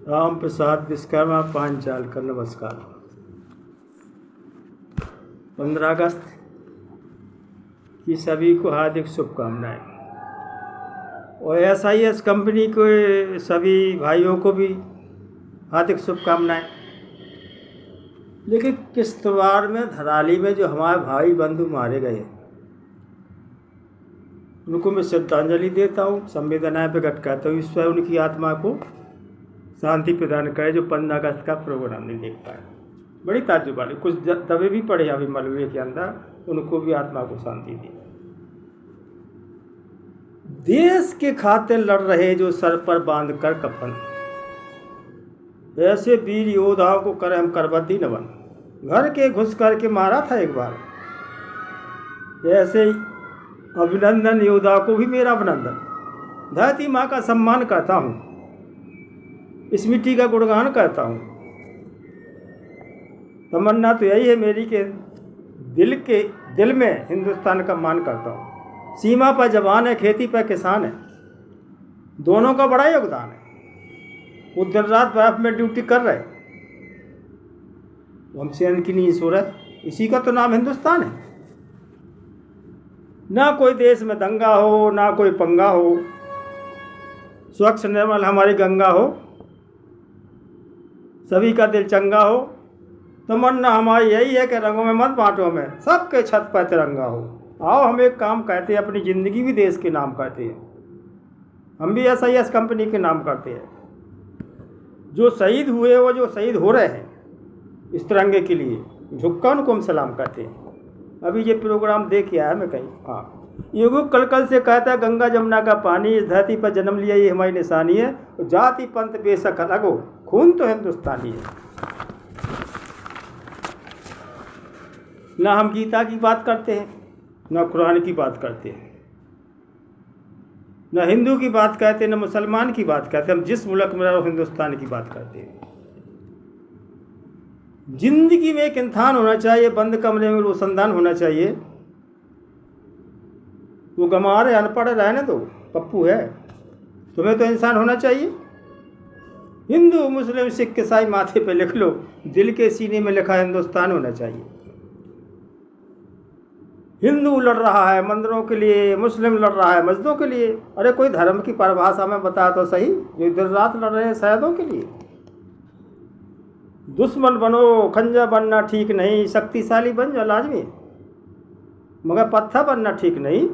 राम प्रसाद विश्वकर्मा पांचाल का नमस्कार। 15 अगस्त की सभी को हार्दिक शुभकामनाएं और SIS कंपनी के सभी भाइयों को भी हार्दिक शुभकामनाएं। लेकिन किश्तवाड़ में धराली में जो हमारे भाई बंधु मारे गए उनको मैं श्रद्धांजलि देता हूँ, संवेदनाएं प्रकट करता हूँ। ईश्वर उनकी आत्मा को शांति प्रदान करे जो 15 अगस्त का प्रोग्राम नहीं देख पाए। बड़ी ताज्जुब वाली कुछ दबे भी पड़े अभी मलबे के अंदर, उनको भी आत्मा को शांति दे। देश के खातिर लड़ रहे जो सर पर बांध कर कफन, ऐसे वीर योद्धाओं को करे हम करबद्दी नमन। घर के घुस करके मारा था एक बार, ऐसे अभिनंदन योद्धाओं को भी मेरा अभिनंदन। धरती माँ का सम्मान करता हूँ, इस मिट्टी का गुणगान करता हूँ। तमन्ना तो यही है मेरी के दिल में हिंदुस्तान का मान करता हूँ। सीमा पर जवान है, खेती पर किसान है, दोनों का बड़ा योगदान है। वो दिन रात बर्फ में ड्यूटी कर रहे, हमसे इनकी नहीं सो रहा। इसी का तो नाम हिंदुस्तान है। ना कोई देश में दंगा हो, ना कोई पंगा हो, स्वच्छ निर्मल हमारी गंगा हो, सभी का दिल चंगा हो। तमन्ना हमारी यही है कि रंगों में मत बांटो हमें, सबके छत पर तिरंगा हो। आओ हम एक काम कहते हैं, अपनी ज़िंदगी भी देश के नाम करते हैं। हम भी SIS कंपनी के नाम करते हैं। जो शहीद हुए वो जो शहीद हो रहे हैं इस तिरंगे के लिए, झुक्का उनको हम सलाम करते हैं। अभी ये प्रोग्राम देख के आया मैं कहीं। हाँ, युग कल से कहता है गंगा जमुना का पानी, इस धरती पर जन्म लिया ये हमारी निशानी है। जाति पंथ बेशक अलग हो, खून तो हिंदुस्तानी है। ना हम गीता की बात करते हैं, ना कुरान की बात करते हैं, ना हिंदू की बात कहते हैं, ना मुसलमान की बात कहते हैं। हम जिस मुल्क में रहो हिंदुस्तान की बात करते हैं। जिंदगी में एक इंसान होना चाहिए, बंद कमरे में रोशनदान होना चाहिए। वो गंवार है, अनपढ़ रहने दो, पप्पू है, तुम्हें तो इंसान होना चाहिए। हिंदू मुस्लिम सिख ईसाई माथे पे लिख लो, दिल के सीने में लिखा हिंदुस्तान होना चाहिए। हिंदू लड़ रहा है मंदिरों के लिए, मुस्लिम लड़ रहा है मस्जिदों के लिए। अरे कोई धर्म की परिभाषा में बता तो सही, जो दिन रात लड़ रहे हैं शहीदों के लिए। दुश्मन बनो, खंजर बनना ठीक नहीं, शक्तिशाली बन जाओ लाजमी, मगर पत्थर बनना ठीक नहीं।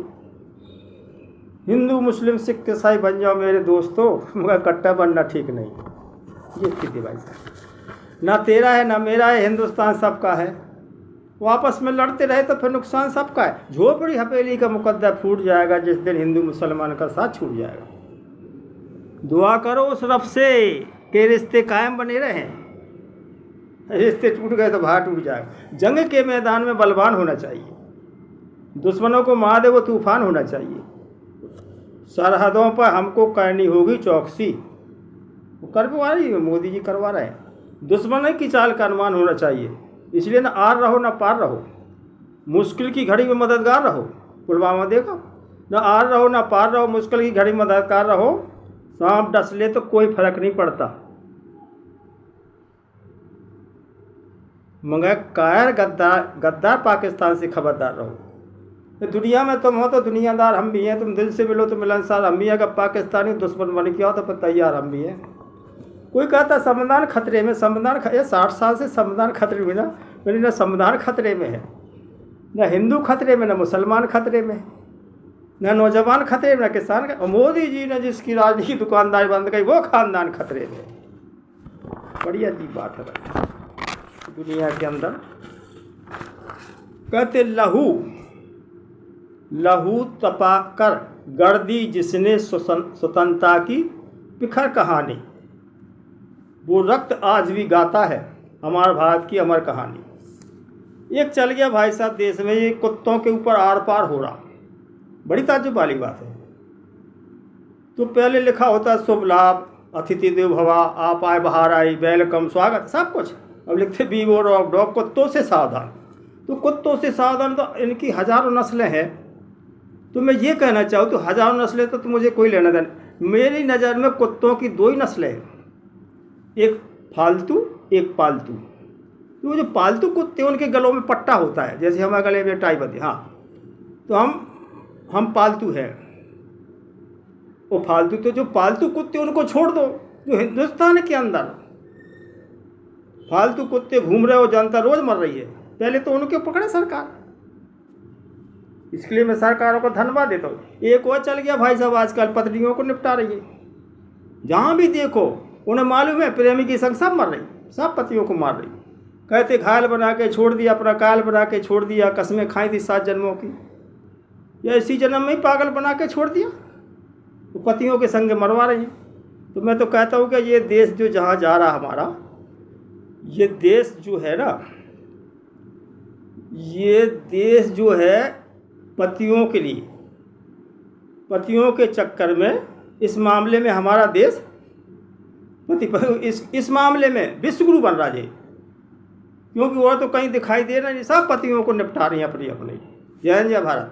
हिंदू मुस्लिम सिख ईसाई बन जाओ मेरे दोस्तों, मगर कट्टा बनना ठीक नहीं। ये स्थिति भाई साहब, ना तेरा है ना मेरा है, हिंदुस्तान सबका है। वो आपस में लड़ते रहे तो फिर नुकसान सबका है। झोपड़ी हवेली का मुकद्दर फूट जाएगा जिस दिन हिंदू मुसलमान का साथ छूट जाएगा। दुआ करो उस रब से कि रिश्ते कायम बने रहें। रिश्ते टूट गए तो भार टूट जाएगा। जंग के मैदान में बलवान होना चाहिए, दुश्मनों को मार दे वो तूफान होना चाहिए। सरहदों पर हमको करनी होगी चौकसी, वो करवा रही है, मोदी जी करवा रहे हैं। दुश्मन की चाल का अनुमान होना चाहिए, इसलिए ना आर रहो ना पार रहो, मुश्किल की घड़ी में मददगार रहो। पुलवामा देखो, ना आर रहो ना पार रहो, मुश्किल की घड़ी में मददगार रहो। सांप डस ले तो कोई फर्क नहीं पड़ता, मगर कायर गद्दार पाकिस्तान से खबरदार रहो। दुनिया में तुम हो तो दुनियादार हम भी हैं, तुम दिल से मिलो तो मिलनसार हम भी हैं। अगर पाकिस्तानी दुश्मन बन के आओ तो फिर तैयार हम भी हैं। कोई कहता संविधान खतरे में, संविधान 60 साल से संविधान खतरे में ना संविधान खतरे में है, ना हिंदू खतरे में, ना मुसलमान खतरे में, ना नौजवान खतरे में, ना किसान। और मोदी जी ने जिसकी राजनीति दुकानदारी बंद की वो खानदान खतरे में। बड़ी अजीब बात है भाई दुनिया के अंदर। कहते लहू तपाकर गर्दी जिसने स्वतंत्रता की बिखर कहानी, वो रक्त आज भी गाता है हमारे भारत की अमर कहानी। एक चल गया भाई साहब देश में, ये कुत्तों के ऊपर आर पार हो रहा, बड़ी ताज्जुब वाली बात है। तो पहले लिखा होता शुभ लाभ, अतिथि देव भवा, आप आए बाहर आई, वेलकम, स्वागत, सब कुछ। अब लिखते बी वो डॉग, कुत्तों से सावधान। तो कुत्तों से सावधान तो इनकी हज़ारों नस्लें हैं। तो मैं ये कहना चाहूँ तो हज़ारों नस्लें तो मुझे कोई लेना देना। मेरी नज़र में कुत्तों की 2 ही नस्लें हैं, एक फालतू एक पालतू। तो जो पालतू कुत्ते उनके गलों में पट्टा होता है, जैसे हमारे गले में टाई बंधी, हाँ, तो हम पालतू हैं। वो फालतू, तो जो पालतू कुत्ते उनको छोड़ दो। जो हिंदुस्तान के अंदर फालतू कुत्ते घूम रहे हो, जनता रोज मर रही है, पहले तो उनके पकड़े सरकार। इसके लिए मैं सरकारों को धन्यवाद देता हूँ। एक और चल गया भाई साहब, आजकल पत्नियों को निपटा रही है। जहाँ भी देखो उन्हें मालूम है प्रेमी की संग सब मर रही, सब पतियों को मार रही। कहते घायल बना के छोड़ दिया, अपना काल बना के छोड़ दिया, कसमें खाई थी 7 जन्मों की, या इसी जन्म में ही पागल बना के छोड़ दिया, तो पतियों के संग मरवा रही हैं। तो मैं तो कहता हूँ कि ये देश जो जहाँ जा रहा हमारा, ये देश जो है ना, ये देश जो है पतियों के लिए, पतियों के चक्कर में, इस मामले में हमारा देश इस मामले में विश्वगुरु बन रहा है। क्योंकि वो तो कहीं दिखाई दे रहा नहीं, सब पतियों को निपटा रही हैं अपनी अपनी। जय हिंद, जय भारत।